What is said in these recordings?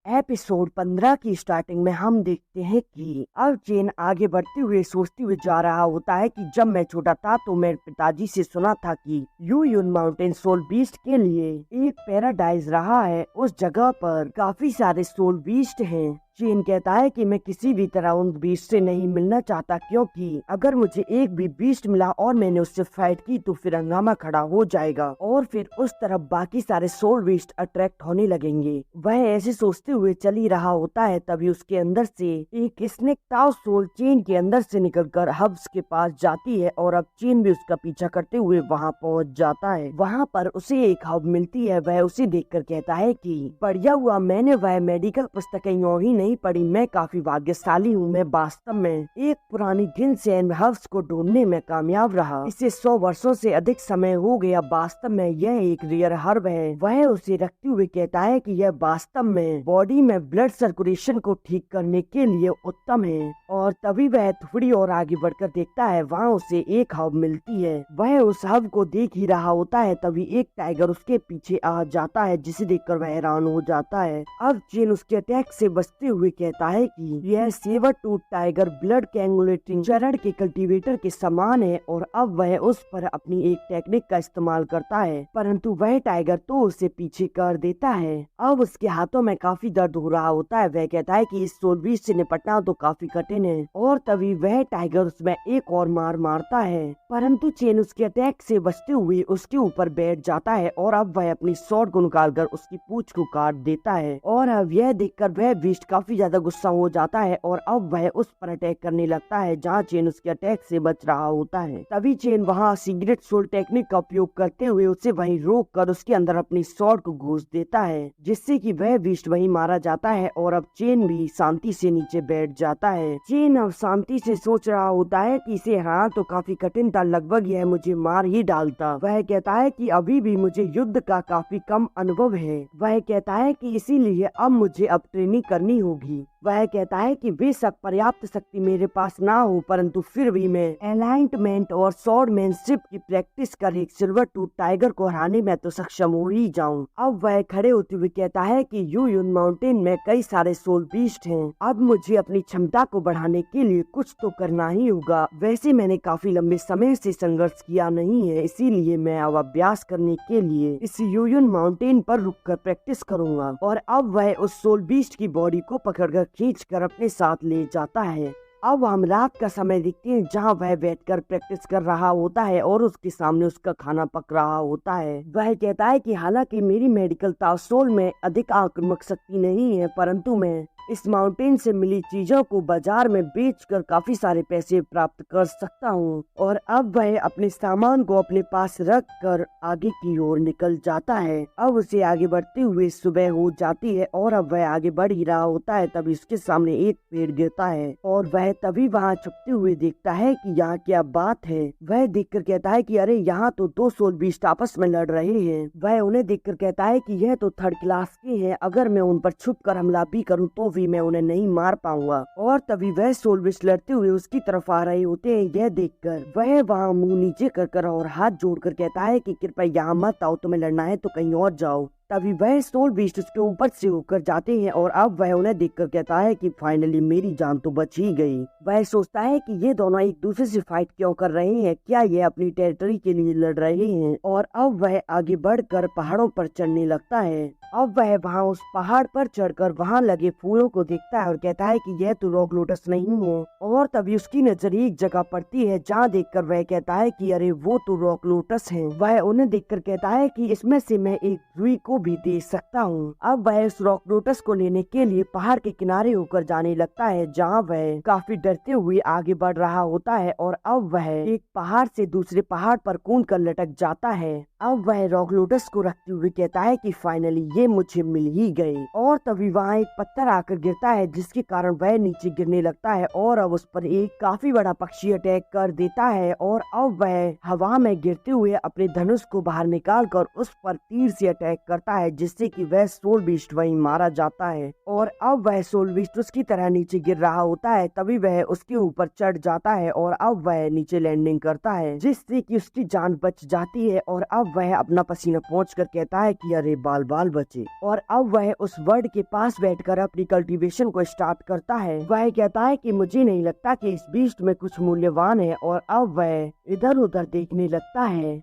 Episode 15 की starting में हम देखते हैं कि अब चेन आगे बढ़ते हुए सोचते हुए जा रहा होता है कि जब मैं छोटा था तो मेरे पिताजी से सुना था कि यूयुन माउंटेन सोल बीस्ट के लिए एक पैराडाइज रहा है। उस जगह पर काफी सारे सोल बीस्ट हैं। चेन कहता है कि मैं किसी भी तरह उन बीस्ट से नहीं मिलना चाहता, क्योंकि अगर मुझे एक भी बीस्ट मिला और मैंने उससे फाइट की तो फिर हंगामा खड़ा हो जाएगा और फिर उस तरफ बाकी सारे सोल बीस्ट अट्रैक्ट होने लगेंगे। वह ऐसे सोचते हुए चल ही रहा होता है, तभी उसके अंदर से एक स्नेक ताओ सोल चेन के अंदर से निकलकर हब्स के पास जाती है और अब चेन भी उसका पीछा करते हुए वहां पहुंच जाता है। वहां पर उसे एक हब मिलती है। वह उसे देखकर कहता है कि बढ़िया हुआ मैंने वह मेडिकल पुस्तकें यूं ही नहीं पढ़ी, मैं काफी भाग्यशाली हूँ। मैं वास्तव में एक पुरानी गिनसेन हब्स को ढूंढने में कामयाब रहा। इसे 100 वर्षों से अधिक समय हो गया। वास्तव में यह एक रेयर हर्ब है। वह उसे रखते हुए कहता है कि यह वास्तव में बॉडी में ब्लड सर्कुलेशन को ठीक करने के लिए उत्तम है। और तभी वह थोड़ी और आगे बढ़कर देखता है, वहाँ उसे एक हब मिलती है। वह उस हब को देख ही रहा होता है, तभी एक टाइगर उसके पीछे आ जाता है, जिसे देखकर वह हैरान हो जाता है। अब चेन उसके अटैक से बचते हुए कहता है कि यह सेवर टूथ टाइगर ब्लड कैंगुलेटिंग चरण के कल्टीवेटर के समान है और अब वह उस पर अपनी एक टेक्निक का इस्तेमाल करता है, परंतु वह टाइगर तो उसे पीछे कर देता है। अब उसके हाथों में काफी दर्द हो रहा होता है। वह कहता है कि इस सोल बीस्ट से निपटना तो काफी कठिन है और तभी वह टाइगर उसमें एक और मार मारता है, परंतु चेन उसके अटैक से बचते हुए उसके ऊपर बैठ जाता है और अब वह अपनी स्वॉर्ड को निकालकर उसकी पूंछ को काट देता है। और अब यह देखकर वह बीस्ट काफी ज्यादा गुस्सा हो जाता है और अब वह उस पर अटैक करने लगता है जहाँ चेन उसके अटैक से बच रहा होता है। तभी चेन वहाँ सीक्रेट सोल टेक्निक का उपयोग करते हुए उसे वहीं रोक कर उसके अंदर अपनी स्वॉर्ड को घुस देता है, जिससे कि वह बीस्ट वहीं मारा जाता है और अब चेन भी शांति से नीचे बैठ जाता है। चेन अब शांति से सोच रहा होता है कि इसे हराना तो काफी कठिन था, लगभग यह मुझे मार ही डालता। वह कहता है कि अभी भी मुझे युद्ध का काफी कम अनुभव है। वह कहता है कि इसीलिए अब मुझे अब ट्रेनिंग करनी होगी। वह कहता है कि बेशक पर्याप्त शक्ति मेरे पास ना हो, परंतु फिर भी मैं अलाइनमेंट और स्वॉर्डमैनशिप की प्रैक्टिस कर एक सिल्वर टूथ टाइगर को हराने में तो सक्षम हो ही जाऊं। अब वह खड़े होते हुए कहता है कि यूयुन माउंटेन में कई सारे सोल बीस्ट हैं। अब मुझे अपनी क्षमता को बढ़ाने के लिए कुछ तो करना ही होगा। वैसे मैंने काफी लंबे समय से संघर्ष किया नहीं है, इसीलिए मैं अब अभ्यास करने के लिए इस यूयुन माउंटेन पर रुककर प्रैक्टिस करूंगा। और अब वह उस सोल बीस्ट की बॉडी को पकड़कर खींचकर अपने साथ ले जाता है। अब हम रात का समय देखते हैं, जहां वह बैठकर प्रैक्टिस कर रहा होता है और उसके सामने उसका खाना पक रहा होता है। वह कहता है कि हालांकि मेरी मेडिकल तासोल में अधिक आक्रामक शक्ति नहीं है, परंतु मैं इस माउंटेन से मिली चीजों को बाजार में बेचकर काफी सारे पैसे प्राप्त कर सकता हूँ। और अब वह अपने सामान को अपने पास रख कर आगे की ओर निकल जाता है। अब उसे आगे बढ़ते हुए सुबह हो जाती है और अब वह आगे बढ़ ही रहा होता है, तभी उसके सामने एक पेड़ गिरता है और वह तभी वहाँ छुपते हुए देखता है कि यहाँ क्या बात है। वह देखकर कहता है कि अरे यहाँ तो दो सोल बीस्ट आपस में लड़ रहे हैं। वह उन्हें देखकर कहता है कि यह तो थर्ड क्लास के हैं, अगर मैं उन पर छुपकर हमला भी करूँ तो भी मैं उन्हें नहीं मार पाऊंगा। और तभी वह सोल बीस्ट लड़ते हुए उसकी तरफ आ रहे होते हैं। यह देखकर वह वहाँ मुंह नीचे कर और हाथ जोड़कर कहता है कि कृपया यहाँ मत आओ, तुम्हें लड़ना है तो कहीं और जाओ। तभी वह सोल बीस्ट उसके ऊपर से होकर जाते हैं और अब वह उन्हें देखकर कहता है कि फाइनली मेरी जान तो बच ही गई। वह सोचता है कि ये दोनों एक दूसरे से फाइट क्यों कर रहे हैं, क्या ये अपनी टेरिटरी के लिए लड़ रहे हैं। और अब वह आगे बढ़कर पहाड़ों पर चढ़ने लगता है। अब वह वहाँ उस पहाड़ पर चढ़कर वहाँ लगे फूलों को देखता है और कहता है कि यह तो रॉक लोटस नहीं है। और तभी उसकी नजर एक जगह पड़ती है, जहाँ देखकर वह कहता है कि अरे वो तो रॉक लोटस है। वह उन्हें देखकर कहता है कि इसमें से मैं एक रुई को भी दे सकता हूँ। अब वह उस रॉक लोटस को लेने के लिए पहाड़ के किनारे होकर जाने लगता है, जहाँ वह काफी डरते हुए आगे बढ़ रहा होता है। और अब वह एक पहाड़ से दूसरे पहाड़ पर कूद कर लटक जाता है। अब वह रॉक लोटस को रखते हुए कहता है कि फाइनली ये मुझे मिल ही गई। और तभी वहाँ एक पत्थर आकर गिरता है, जिसके कारण वह नीचे गिरने लगता है और अब उस पर एक काफी बड़ा पक्षी अटैक कर देता है। और अब वह हवा में गिरते हुए अपने धनुष को बाहर निकाल कर उस पर तीर से अटैक करता करता है जिससे कि वह सोल बीस्ट वहीं मारा जाता है। और अब वह सोल बीस्ट उसकी तरह नीचे गिर रहा होता है, तभी वह उसके ऊपर चढ़ जाता है और अब वह नीचे लैंडिंग करता है जिससे कि उसकी जान बच जाती है। और अब वह अपना पसीना पोंछ कर कहता है कि अरे बाल बाल बचे। और अब वह उस वर्ड के पास बैठकर अपनी कल्टीवेशन को स्टार्ट करता है। वह कहता है कि मुझे नहीं लगता कि इस बीस्ट में कुछ मूल्यवान है। और अब वह इधर उधर देखने लगता है।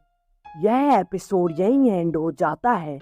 यह एपिसोड यहीं एंड हो जाता है।